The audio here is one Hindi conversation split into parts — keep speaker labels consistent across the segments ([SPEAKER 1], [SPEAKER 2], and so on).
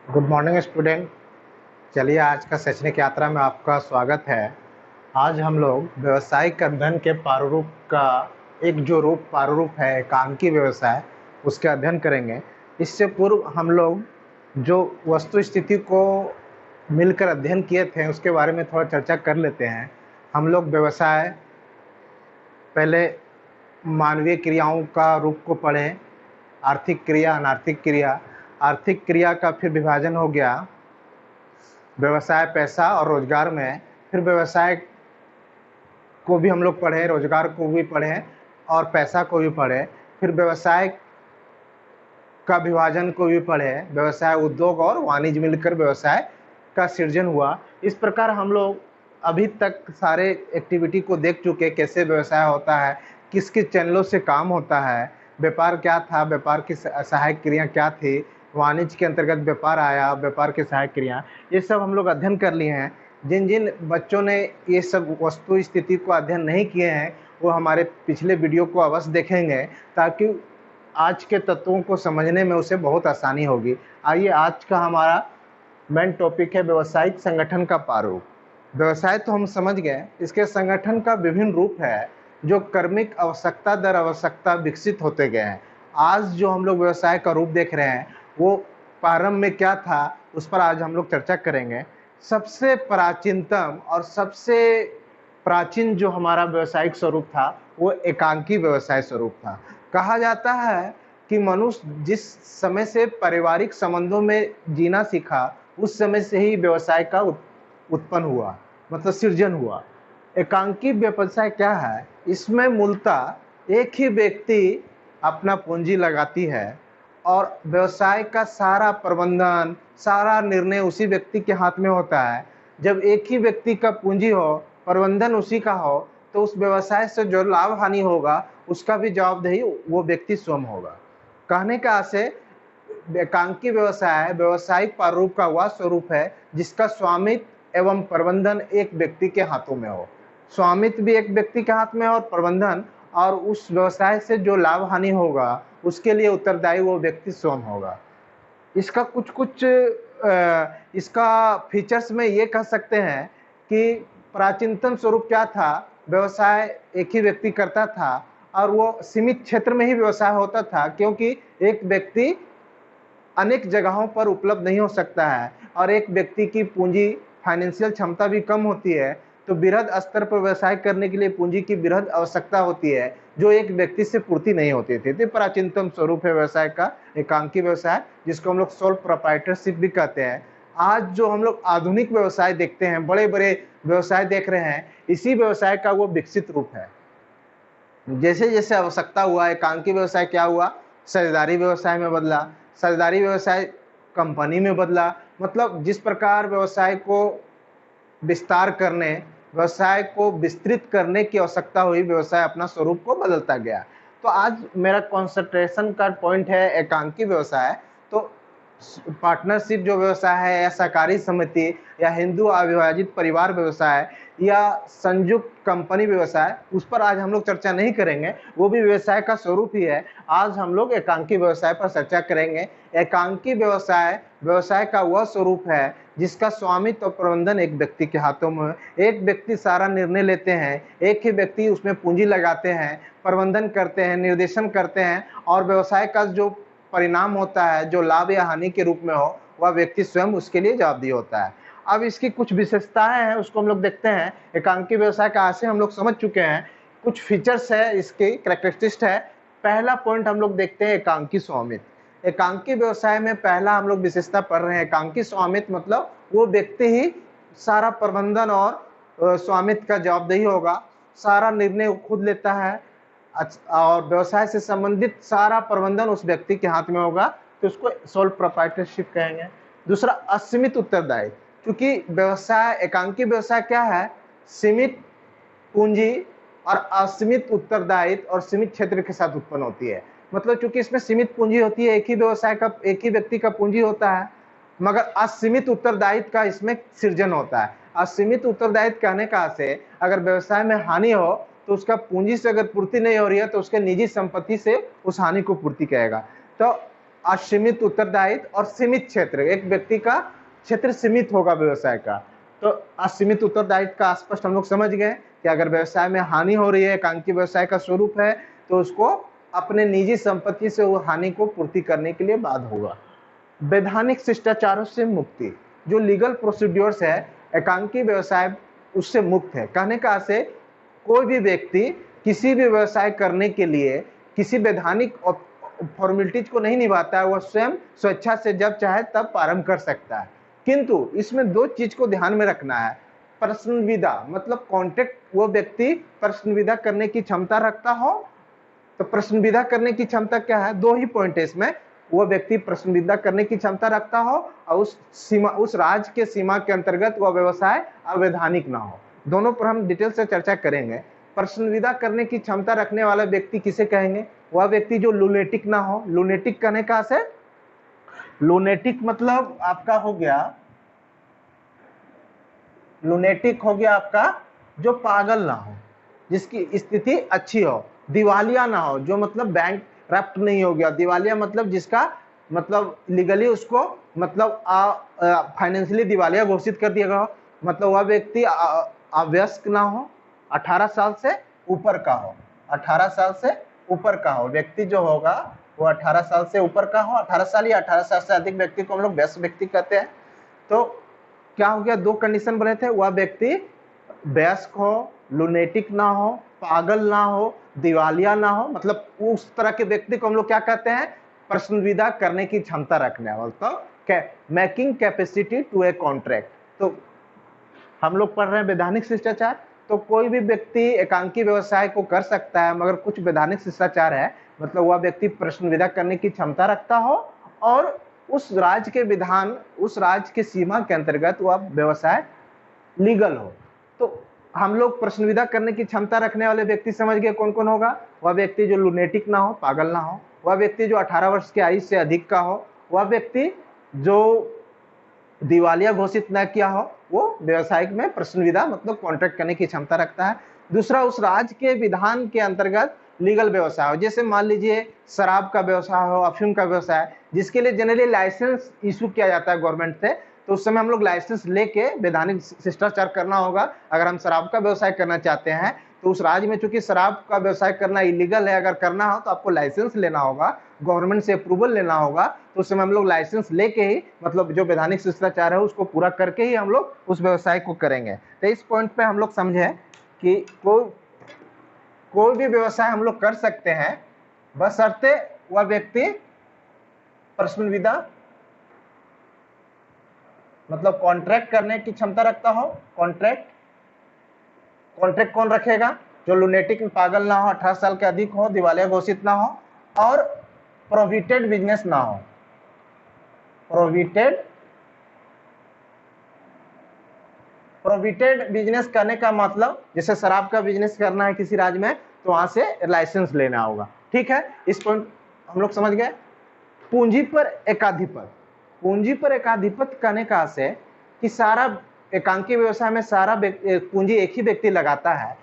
[SPEAKER 1] Good morning student. चलिए आज का शैक्षणिक यात्रा में आपका स्वागत है। आज हम लोग व्यवसायिक अध्ययन के प्रारूप का एक जो प्रारूप है एकांकी व्यवसाय, उसके अध्ययन करेंगे। इससे पूर्व हम लोग जो वस्तु स्थिति को मिलकर अध्ययन किए थे उसके बारे में थोड़ा चर्चा कर लेते हैं। हम लोग व्यवसाय पहले मानवीय क्रियाओं का रूप को पढ़े, आर्थिक क्रिया, अनार्थिक क्रिया। आर्थिक क्रिया का फिर विभाजन हो गया व्यवसाय, पैसा और रोजगार में। फिर व्यवसाय को भी हम लोग पढ़े, रोजगार को भी पढ़े और पैसा को भी पढ़े। फिर व्यवसाय का विभाजन को भी पढ़े, व्यवसाय, उद्योग और वाणिज्य मिलकर व्यवसाय का सृजन हुआ। इस प्रकार हम लोग अभी तक सारे एक्टिविटी को देख चुके, कैसे व्यवसाय होता है, किस किस चैनलों से काम होता है, व्यापार क्या था, व्यापार की सहायक क्रिया क्या थी, वाणिज्य के अंतर्गत व्यापार आया, व्यापार की सहायक क्रिया, ये सब हम लोग अध्ययन कर लिए हैं। जिन जिन बच्चों ने ये सब वस्तु स्थिति को अध्ययन नहीं किए हैं वो हमारे पिछले वीडियो को अवश्य देखेंगे, ताकि आज के तत्वों को समझने में उसे बहुत आसानी होगी। आइए, आज का हमारा मेन टॉपिक है व्यवसायिक संगठन का प्रारूप। व्यवसाय तो हम समझ गए, इसके संगठन का विभिन्न रूप है जो क्रमिक आवश्यकता दर आवश्यकता विकसित होते गए हैं। आज जो हम लोग व्यवसाय का रूप देख रहे हैं वो प्रारंभ में क्या था उस पर आज हम लोग चर्चा करेंगे। सबसे प्राचीनतम और सबसे प्राचीन जो हमारा व्यवसायिक स्वरूप था वो एकांकी व्यवसाय स्वरूप था। कहा जाता है कि मनुष्य जिस समय से पारिवारिक संबंधों में जीना सीखा उस समय से ही व्यवसाय का उत्पन्न हुआ, मतलब सृजन हुआ। एकांकी व्यवसाय क्या है? इसमें मूलतः एक ही व्यक्ति अपना पूंजी लगाती है और व्यवसाय का सारा प्रबंधन, सारा निर्णय उसी व्यक्ति के हाथ में होता है। जब एक ही व्यक्ति का पूंजी हो, प्रबंधन उसी का हो, तो उस व्यवसाय से जो लाभ हानि होगा उसका भी जवाबदेही वो व्यक्ति स्वयं होगा। कहने का आशय, एकांकी व्यवसाय व्यावसायिक प्रारूप का वह स्वरूप है जिसका स्वामित्व एवं प्रबंधन एक व्यक्ति के हाथों में हो। स्वामित्व भी एक व्यक्ति के हाथ में और प्रबंधन, और उस व्यवसाय से जो लाभ हानि होगा उसके लिए उत्तरदायी वो व्यक्ति स्वयं होगा। इसका कुछ कुछ इसका फीचर्स में ये कह सकते हैं कि प्राचीनतम स्वरूप क्या था, व्यवसाय एक ही व्यक्ति करता था और वो सीमित क्षेत्र में ही व्यवसाय होता था, क्योंकि एक व्यक्ति अनेक जगहों पर उपलब्ध नहीं हो सकता है और एक व्यक्ति की पूंजी, फाइनेंशियल क्षमता भी कम होती है, तो बृहद स्तर पर व्यवसाय करने के लिए पूंजी की बृहद आवश्यकता होती है जो एक व्यक्ति से पूर्ति नहीं होती थी। तो प्राचीनतम स्वरूप है व्यवसाय का एकांकी व्यवसाय, जिसको हम लोग सोल प्रोप्राइटरशिप भी कहते हैं। आज जो हम लोग आधुनिक व्यवसाय देखते हैं, बड़े बड़े व्यवसाय देख रहे हैं, इसी व्यवसाय का वो विकसित रूप है। जैसे जैसे आवश्यकता हुआ, एकांकी व्यवसाय क्या हुआ, साझेदारी व्यवसाय में बदला, साझेदारी व्यवसाय कंपनी में बदला। मतलब जिस प्रकार व्यवसाय को विस्तार करने, व्यवसाय को विस्तृत करने की आवश्यकता हुई, व्यवसाय अपना स्वरूप को बदलता गया। तो आज मेरा कंसंट्रेशन का पॉइंट है एकांकी व्यवसाय। तो पार्टनरशिप जो व्यवसाय है, या सहकारी समिति, या हिंदू अविभाजित परिवार व्यवसाय, या संयुक्त कंपनी व्यवसाय, उस पर आज हम लोग चर्चा नहीं करेंगे, वो भी व्यवसाय का स्वरूप ही है। आज हम लोग एकांकी व्यवसाय पर चर्चा करेंगे। एकांकी व्यवसाय व्यवसाय का वह स्वरूप है जिसका स्वामित्व और प्रबंधन एक व्यक्ति के हाथों में। एक व्यक्ति सारा निर्णय लेते हैं, एक ही व्यक्ति उसमें पूंजी लगाते हैं, प्रबंधन करते हैं, निर्देशन करते हैं, और व्यवसाय का जो परिणाम होता है, जो लाभ या हानि के रूप में हो, वह व्यक्ति स्वयं उसके लिए जवाबदेह होता है। अब इसकी कुछ विशेषताएं हैं, उसको हम लोग देखते हैं। एकांकी व्यवसाय का आशय हम लोग समझ चुके हैं, कुछ फीचर्स है, इसकी कैरेक्टरिस्टिक्स है। पहला पॉइंट हम लोग देखते हैं एकांकी स्वामित्व। एकांकी व्यवसाय में पहला हम लोग विशेषता पढ़ रहे हैं एकांकी स्वामित्व, मतलब वो व्यक्ति ही सारा प्रबंधन और स्वामित्व का जवाबदेही होगा, सारा निर्णय खुद लेता है और व्यवसाय से संबंधित सारा प्रबंधन उस व्यक्ति के हाथ में होगा, तो उसको सोल प्रोप्राइटरशिप कहेंगे। दूसरा, असीमित उत्तरदायित्व, क्योंकि व्यवसाय, एकांकी व्यवसाय क्या है, सीमित पूंजी और असीमित उत्तरदायित्व और सीमित क्षेत्र के साथ उत्पन्न होती है। मतलब चूंकि इसमें सीमित पूंजी होती है, एक ही व्यवसाय का, एक ही व्यक्ति का पूंजी होता है, मगर असीमित उत्तरदायित्व का इसमें सृजन होता है। असीमित उत्तरदायित्व कहने का आशय, अगर व्यवसाय में हानि हो तो उसका पूंजी से अगर पूर्ति नहीं हो रही है तो उसके निजी संपत्ति से उस हानि को पूर्ति करेगा। तो असीमित उत्तरदायित्व और सीमित क्षेत्र। एक व्यक्ति का क्षेत्र सीमित होगा व्यवसाय का। तो असीमित उत्तरदायित्व का स्पष्ट हम लोग समझ गए कि अगर व्यवसाय में हानि हो रही है, एकांकी व्यवसाय का स्वरूप है, तो उसको अपने निजी संपत्ति से वो हानि को पूर्ति करने के लिए बाध्य होगा। वैधानिक शिष्टाचारों से मुक्ति, जो लीगल प्रोसीड्योर्स है, एकांकी व्यवसाय उससे मुक्त है। कहने का से कोई भी व्यक्ति किसी भी व्यवसाय करने के लिए किसी वैधानिक फॉर्मेलिटीज को नहीं निभाता है, वह स्वयं स्वेच्छा से जब चाहे तब प्रारंभ कर सकता है। किंतु इसमें दो चीज को ध्यान में रखना है। प्रश्नविदा मतलब कॉन्ट्रैक्ट वो व्यक्ति प्रश्नविदा करने की क्षमता रखता हो। तो प्रश्नविदा करने की क्षमता क्या है? दो ही पॉइंट है इसमें। वो व्यक्ति प्रश्नविदा करने की क्षमता रखता हो और उस राज्य के सीमा के अंतर्गत वह व्यवसाय अवैधानिक ना हो। दोनों पर हम डिटेल से चर्चा करेंगे। प्रश्नविदा करने की क्षमता रखने वाला व्यक्ति किसे कहेंगे? वह व्यक्ति जो लुनेटिक ना हो। लुनेटिक कहने का से लुनेटिक मतलब आपका हो गया, लुनेटिक हो गया आपका जो पागल ना हो, जिसकी स्थिति अच्छी हो। दिवालिया ना हो, जो मतलब बैंक रप्ट नहीं हो गया। दिवालिया मतलब जिसका मतलब लीगली उसको मतलब फाइनेंशियली दिवालिया घोषित कर दिया गया हो। मतलब वह व्यक्ति अवयस्क ना हो, 18 साल से ऊपर का हो। 18 साल से ऊपर का हो व्यक्ति जो होगा वो 18 साल से ऊपर का हो। 18 साल या 18 साल से अधिक व्यक्ति को हम लोग वयस्क व्यक्ति कहते हैं। तो क्या हो गया? दो कंडीशन बने थे। वह व्यक्ति वयस्क हो, लुनेटिक ना हो, पागल ना हो, दिवालिया ना हो। मतलब उस तरह के व्यक्ति को हम लोग क्या कहते हैं? प्रश्नविदा करने की क्षमता रखने वाला। तो making capacity to a contract. तो हम लोग पढ़ रहे हैं वैधानिक शिष्टाचार। तो कोई भी व्यक्ति एकांकी व्यवसाय को कर सकता है, मगर कुछ वैधानिक शिष्टाचार है। मतलब वह व्यक्ति प्रश्नविदा करने की क्षमता रखता हो और उस राज्य के विधान, उस राज्य के सीमा के अंतर्गत वह व्यवसाय लीगल हो। तो हम लोग प्रश्नविदा करने की क्षमता रखने वाले व्यक्ति समझ गए कौन कौन होगा? वह व्यक्ति जो लुनेटिक ना हो, पागल ना हो, वह व्यक्ति जो 18 वर्ष की आयु से अधिक का हो, वह व्यक्ति जो दिवालिया घोषित न किया हो, वो व्यवसायिक में प्रश्नविदा मतलब कॉन्ट्रैक्ट करने की क्षमता रखता है। दूसरा, उस राज्य के विधान के अंतर्गत लीगल व्यवसाय हो। जैसे मान लीजिए शराब का व्यवसाय हो, अफीम का व्यवसाय, जिसके लिए जनरली लाइसेंस इशू किया जाता है गवर्नमेंट से। तो उस समय हम लोग लाइसेंस लेके वैधानिक शिष्टाचार करना होगा। अगर हम शराब का व्यवसाय करना चाहते हैं तो उस राज्य में चूंकि शराब का व्यवसाय करना इलीगल है, अगर करना हो तो आपको लाइसेंस लेना होगा, गवर्नमेंट से अप्रूवल लेना होगा। तो उस समय हम लोग लाइसेंस लेके ही मतलब जो वैधानिक शिष्टाचार है उसको पूरा करके ही हम लोग उस व्यवसाय को करेंगे। तो इस पॉइंट पे हम लोग समझे कि कोई भी व्यवसाय हम लोग कर सकते हैं, बशर्ते वह व्यक्ति प्रश्नविदा मतलब कॉन्ट्रैक्ट करने की क्षमता रखता हो। कॉन्ट्रैक्ट कौन रखेगा? जो लुनेटिक पागल ना हो, 18 साल के अधिक हो, दिवालिया घोषित ना हो और प्रोहिबिटेड बिजनेस ना हो। प्रोहिबिटेड बिजनेस करने का मतलब जैसे शराब का बिजनेस करना है किसी राज्य में तो वहां से लाइसेंस लेना होगा। ठीक है, इस पॉइंट हम लोग समझ गए। पूंजी पर एकाधिपत्य। पूंजी पर एकाधिपत्य कहने का से कि सारा एकांकी व्यवसाय में सारा पूंजी एक ही व्यक्ति लगाता है।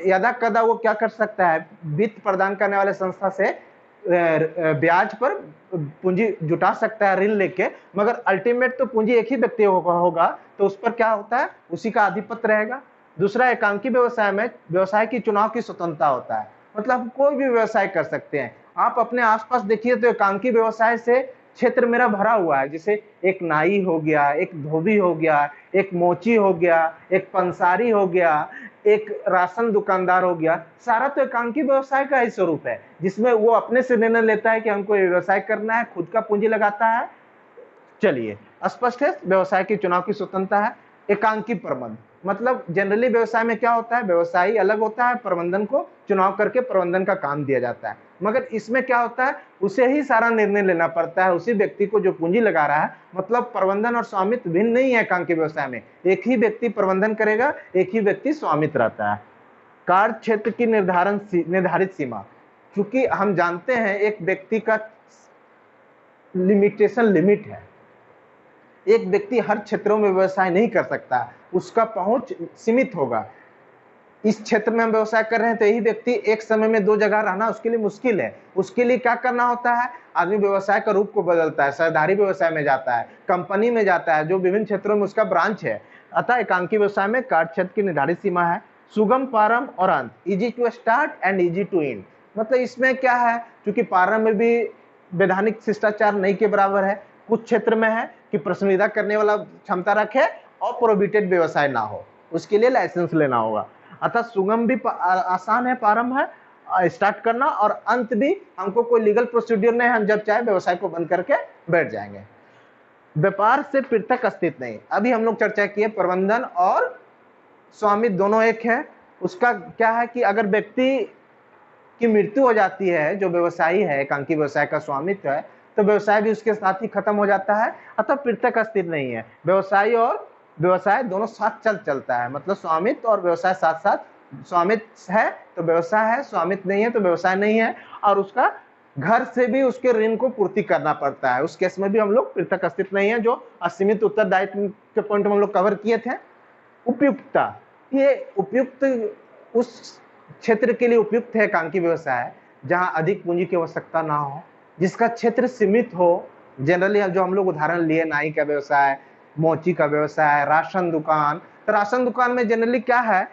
[SPEAKER 1] यदा कदा वो क्या कर सकता है? वित्त प्रदान करने वाले संस्था से ब्याज पर पूंजी जुटा सकता है ऋण लेके, मगर अल्टीमेट तो पूंजी एक ही व्यक्ति होगा। तो उस पर क्या होता है? उसी का आधिपत्य रहेगा। दूसरा, एकांकी व्यवसाय में व्यवसाय की चुनाव की स्वतंत्रता होता है। मतलब कोई भी व्यवसाय कर सकते हैं। आप अपने आसपास देखिए तो एकांकी व्यवसाय से क्षेत्र मेरा भरा हुआ है। जैसे एक नाई हो गया, एक धोबी हो गया, एक मोची हो गया, एक पंसारी हो गया, एक राशन दुकानदार हो गया। सारा तो एकांकी व्यवसाय का ही स्वरूप है, जिसमें वो अपने से निर्णय लेता है कि हमको ये व्यवसाय करना है, खुद का पूंजी लगाता है। चलिए, स्पष्ट है, व्यवसाय की चुनाव की स्वतंत्रता है। एकांकी प्रबंध मतलब जनरली व्यवसाय में क्या होता है? व्यवसायी अलग होता है, प्रबंधन को चुनाव करके प्रबंधन का काम दिया जाता है। मगर इसमें क्या होता है? उसे ही सारा निर्णय लेना पड़ता है, उसी व्यक्ति को जो पूंजी लगा रहा है। मतलब प्रबंधन और स्वामित्व भिन्न नहीं है एकांकी व्यवसाय में। एक ही व्यक्ति प्रबंधन करेगा, एक ही व्यक्ति स्वामित्व रहता है। कार्य क्षेत्र की निर्धारित सीमा, क्योंकि हम जानते हैं एक व्यक्ति का लिमिट है। एक व्यक्ति हर क्षेत्रों में व्यवसाय नहीं कर सकता, उसका पहुंच सीमित होगा। इस क्षेत्र में हम व्यवसाय कर रहे हैं, तो यही व्यक्ति एक समय में 2 जगह रहना उसके लिए मुश्किल है। उसके लिए क्या करना होता है, आदमी व्यवसाय का रूप को बदलता है, सरदारी व्यवसाय में जाता है, कंपनी में जाता है, जो विभिन्न क्षेत्रों में उसका ब्रांच है। अतः एकांकी व्यवसाय में कार्य क्षेत्र की निर्धारित सीमा है, सुगम प्रारंभ और अंत, easy to start and easy to end. मतलब इसमें क्या है, क्योंकि प्रारंभ में भी वैधानिक शिष्टाचार नहीं के बराबर है, कुछ क्षेत्र में है कि प्रश्नविधा करने वाला क्षमता रखे और प्रोहिबिटेड व्यवसाय ना हो, उसके लिए लाइसेंस लेना होगा। अतः सुगम भी आसान है, प्रारंभ है स्टार्ट करना, और अंत भी हमको कोई लीगल प्रोसीड्यूर नहीं, हम जब चाहे व्यवसाय को बंद करके बैठ जाएंगे। व्यापार से पृथक अस्तित्व नहीं। अभी हम लोग चर्चा किए प्रबंधन और स्वामित्व दोनों एक है। उसका क्या है कि अगर व्यक्ति की मृत्यु हो जाती है, जो व्यवसायी है, एकांकी व्यवसाय का स्वामित्व है, तो व्यवसाय भी उसके साथ ही खत्म हो जाता है। अतः पृथक अस्तित्व नहीं है, व्यवसायी और व्यवसाय दोनों साथ चलता है। मतलब स्वामित्व और व्यवसाय साथ साथ, स्वामित्व है तो व्यवसाय है, स्वामित्व नहीं है तो व्यवसाय नहीं है, और उसका घर से भी उसके ऋण को पूर्ति करना पड़ता है। उस केस में भी हम लोग पृथक अस्तित्व नहीं है, जो असीमित उत्तरदायित्व के पॉइंट में हम लोग कवर किए थे। उपयुक्तता, ये उपयुक्त उस क्षेत्र के लिए उपयुक्त है एकांकी व्यवसाय जहां अधिक पूंजी की आवश्यकता ना हो, जिसका क्षेत्र सीमित हो। जनरली जो हम लोग उदाहरण लिए, नाई का व्यवसाय, मोची का व्यवसाय, राशन दुकान। तो राशन दुकान में जनरली क्या है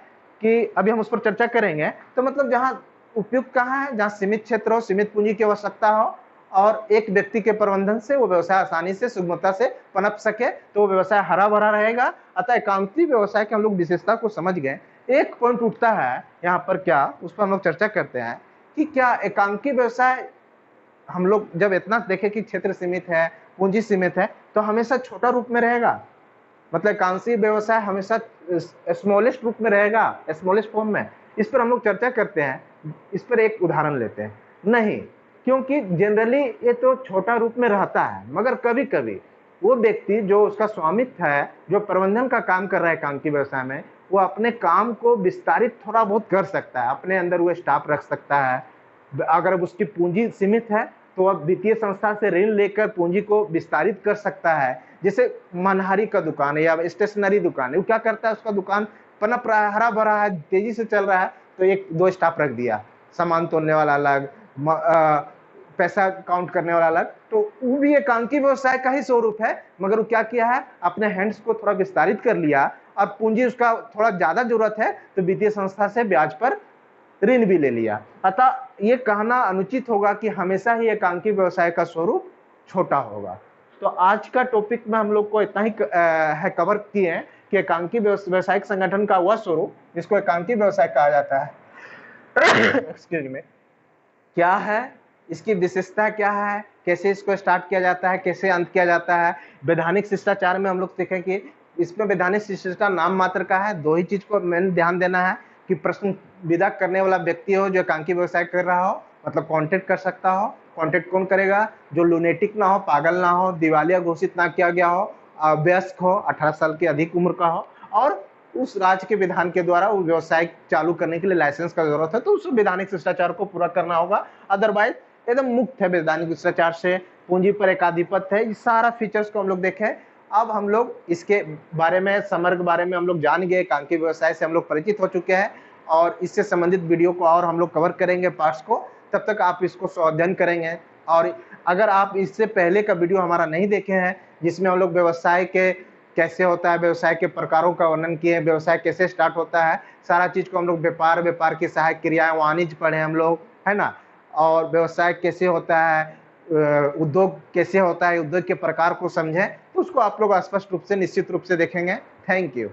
[SPEAKER 1] कि अभी हम उस पर चर्चा करेंगे, तो मतलब जहां उपयुक्त कहाँ है, जहां सीमित क्षेत्र हो, सीमित पूंजी की आवश्यकता हो, और एक व्यक्ति के प्रबंधन से वो व्यवसाय आसानी से, सुगमता से पनप सके, तो वो व्यवसाय हरा भरा रहेगा। अतः एकांकी व्यवसाय के हम लोग विशेषता को समझ गए। एक पॉइंट उठता है यहाँ पर, क्या उस पर हम लोग चर्चा करते हैं कि क्या एकांकी व्यवसाय, हम लोग जब इतना देखें कि क्षेत्र सीमित है, पूंजी सीमित है, तो हमेशा छोटा रूप में रहेगा। मतलब एकांकी व्यवसाय हमेशा स्मॉलेस्ट रूप में रहेगा, स्मॉलेस्ट फॉर्म में। इस पर हम लोग चर्चा करते हैं, इस पर एक उदाहरण लेते हैं। नहीं, क्योंकि जनरली ये तो छोटा रूप में रहता है, मगर कभी कभी वो व्यक्ति जो उसका स्वामित्व है, जो प्रबंधन का काम कर रहा है एकांकी व्यवसाय में, वो अपने काम को विस्तारित थोड़ा बहुत कर सकता है, अपने अंदर वो स्टाफ रख सकता है। अगर उसकी पूंजी सीमित है तो वह वित्तीय संस्था से ऋण लेकर पूंजी को विस्तारित कर सकता है। जैसे मनहारी का दुकान है या स्टेशनरी दुकान है, वो क्या करता है, उसका दुकान पनप रहा है, हरा भरा है, तेजी से चल रहा है, तो एक दो स्टाफ रख दिया, सामान तोलने वाला अलग, पैसा काउंट करने वाला अलग। तो वो भी एकांकी व्यवसाय का ही स्वरूप है, मगर वो क्या किया है, अपने हैंड्स को थोड़ा विस्तारित कर लिया, और पूंजी उसका थोड़ा ज्यादा जरूरत है तो वित्तीय संस्था से ब्याज पर ऋण भी ले लिया। अतः ये कहना अनुचित होगा कि हमेशा ही एकांकी व्यवसाय का स्वरूप छोटा होगा। तो आज का टॉपिक में हम लोग को इतना ही है कवर किए हैं कि एकांकी व्यवसायिक संगठन का वह स्वरूप जिसको एकांकी व्यवसाय कहा जाता है एक्सक्यूज मी, क्या है, इसकी विशेषता क्या है, कैसे इसको स्टार्ट किया जाता है, कैसे अंत किया जाता है। वैधानिक शिष्टाचार में हम लोग देखें कि इसमें वैधानिक शिष्टाचार नाम मात्र का है। दो ही चीज को मेन ध्यान देना है कि प्रश्न विदा करने वाला व्यक्ति हो जो एकांकी व्यवसाय कर रहा हो, मतलब कॉन्टेक्ट कर सकता हो। कॉन्टेक्ट कौन करेगा, जो लुनेटिक ना हो, पागल ना हो, दिवालिया घोषित ना किया गया हो, वयस्क हो, 18 साल की अधिक उम्र का हो, और उस राज्य के विधान के द्वारा वो व्यवसाय चालू करने के लिए लाइसेंस का जरूरत है, तो उस वैधानिक शिष्टाचार को पूरा करना होगा। अदरवाइज एकदम मुक्त है वैधानिक शिष्टाचार से, पूंजी पर एकाधिपत्य है। ये सारा फीचर्स को हम लोग देखें। अब हम लोग इसके बारे में, समग्र बारे में हम लोग जान गए, एकांकी व्यवसाय से हम लोग परिचित हो चुके हैं, और इससे संबंधित वीडियो को और हम लोग कवर करेंगे पार्ट्स को। तब तक आप इसको स्वाध्ययन करेंगे। और अगर आप इससे पहले का वीडियो हमारा नहीं देखे हैं, जिसमें हम लोग व्यवसाय के कैसे होता है, व्यवसाय के प्रकारों का वर्णन किए, व्यवसाय कैसे स्टार्ट होता है, सारा चीज को हम लोग व्यापार की सहायक क्रियाएं, वाणिज्य पढ़े हम लोग, है ना, और व्यवसाय कैसे होता है, उद्योग कैसे होता है, उद्योग के प्रकार को समझें, तो उसको आप लोग स्पष्ट रूप से, निश्चित रूप से देखेंगे। Thank you.